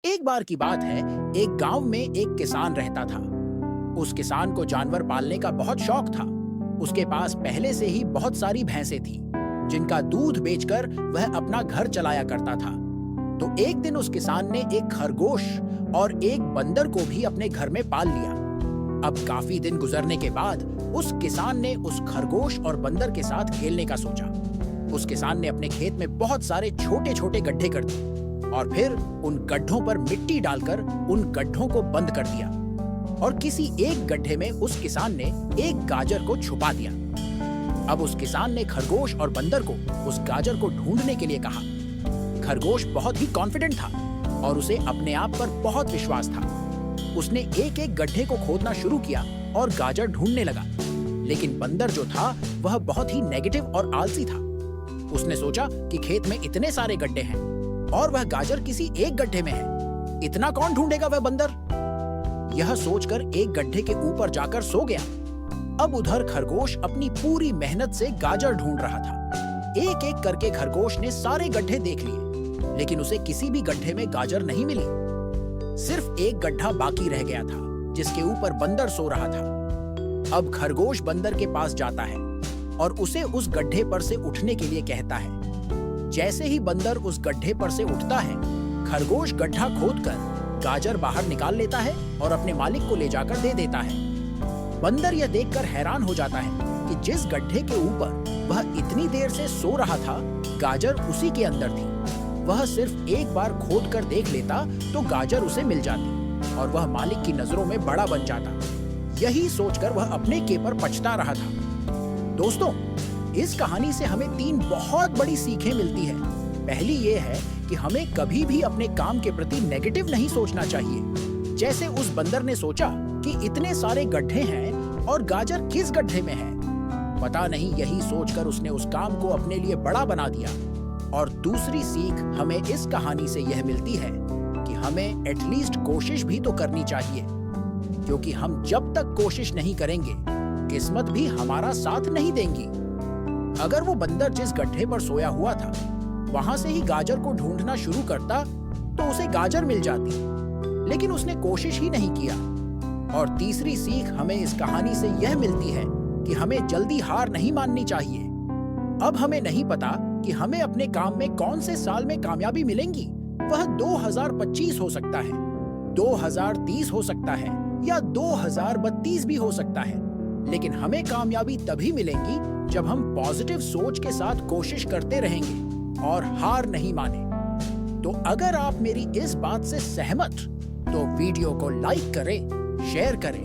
एक बार की बात है, एक गांव में एक किसान रहता था। उस किसान को जानवर पालने का बहुत शौक था। उसके पास पहले से ही बहुत सारी भैंसें थी, जिनका दूध बेचकर वह अपना घर चलाया करता था। तो एक दिन उस किसान ने एक खरगोश और एक बंदर को भी अपने घर में पाल लिया। अब काफी दिन गुजरने के बाद उस किसान ने उस खरगोश और बंदर के साथ खेलने का सोचा। उस किसान ने अपने खेत में बहुत सारे छोटे छोटे गड्ढे कर दिए और फिर उन गड्ढों पर मिट्टी डालकर उन गड्ढों को बंद कर दिया। और किसी एक गड्ढे में उस किसान ने एक गाजर को छुपा दिया। अब उस किसान ने खरगोश और बंदर को उस गाजर को ढूंढने के लिए कहा। खरगोश बहुत ही कॉन्फिडेंट था और उसे अपने आप पर बहुत विश्वास था। उसने एक एक गड्ढे को खोदना शुरू किया और गाजर ढूंढने लगा। लेकिन बंदर जो था वह बहुत ही नेगेटिव और आलसी था। उसने सोचा कि खेत में इतने सारे गड्ढे हैं और वह गाजर किसी एक गड्ढे में है, इतना कौन ढूंढेगा वह बंदर। यह सोचकर एक गड्ढे के ऊपर जाकर सो गया। अब उधर खरगोश अपनी पूरी मेहनत से गाजर ढूंढ रहा था। एक एक करके खरगोश ने सारे गड्ढे देख लिए, लेकिन उसे किसी भी गड्ढे में गाजर नहीं मिली। सिर्फ एक गड्ढा बाकी रह गया था, जिसके ऊपर बंदर सो रहा था। अब खरगोश बंदर के पास जाता है और उसे उस गड्ढे पर से उठने के लिए कहता है। जैसे ही बंदर उस गड्ढे पर से उठता है, खरगोश गड्ढा खोदकर गाजर बाहर निकाल लेता है और अपने मालिक को ले जाकर दे देता है। बंदर यह देखकर हैरान हो जाता है कि जिस गड्ढे के ऊपर वह इतनी देर से सो रहा था, गाजर उसी के अंदर थी। वह सिर्फ एक बार खोद कर देख लेता तो गाजर उसे मिल जाती और वह मालिक की नजरों में बड़ा बन जाता। यही सोचकर वह अपने के पर पछता रहा था। दोस्तों, इस कहानी से हमें 3 बहुत बड़ी सीखें मिलती है। पहली ये है कि हमें कभी भी अपने काम के प्रति नेगेटिव नहीं सोचना चाहिए। जैसे उस बंदर ने सोचा कि इतने सारे गड्ढे हैं और गाजर किस गड्ढे में है। पता नहीं, यही सोचकर उसने उस काम को अपने लिए बड़ा बना दिया। और दूसरी सीख हमें इस कहानी से यह मिलती है कि हमें एटलीस्ट कोशिश भी तो करनी चाहिए, क्योंकि हम जब तक कोशिश नहीं करेंगे, किस्मत भी हमारा साथ नहीं देंगी। अगर वो बंदर जिस गड्ढे पर सोया हुआ था, वहां से ही गाजर को ढूंढना शुरू करता तो उसे गाजर मिल जाती, लेकिन उसने कोशिश ही नहीं किया। और तीसरी सीख हमें इस कहानी से यह मिलती है कि हमें जल्दी हार नहीं माननी चाहिए। अब हमें नहीं पता कि हमें अपने काम में कौन से साल में कामयाबी मिलेंगी। वह 2025 हो सकता है, 2030 हो सकता है या 2032 भी हो सकता है, लेकिन हमें कामयाबी तभी मिलेगी जब हम पॉजिटिव सोच के साथ कोशिश करते रहेंगे और हार नहीं माने। तो अगर आप मेरी इस बात से सहमत, तो वीडियो को लाइक करें, शेयर करें,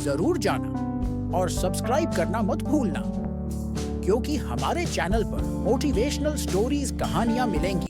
जरूर जाना और सब्सक्राइब करना मत भूलना, क्योंकि हमारे चैनल पर मोटिवेशनल स्टोरीज, कहानियां मिलेंगी।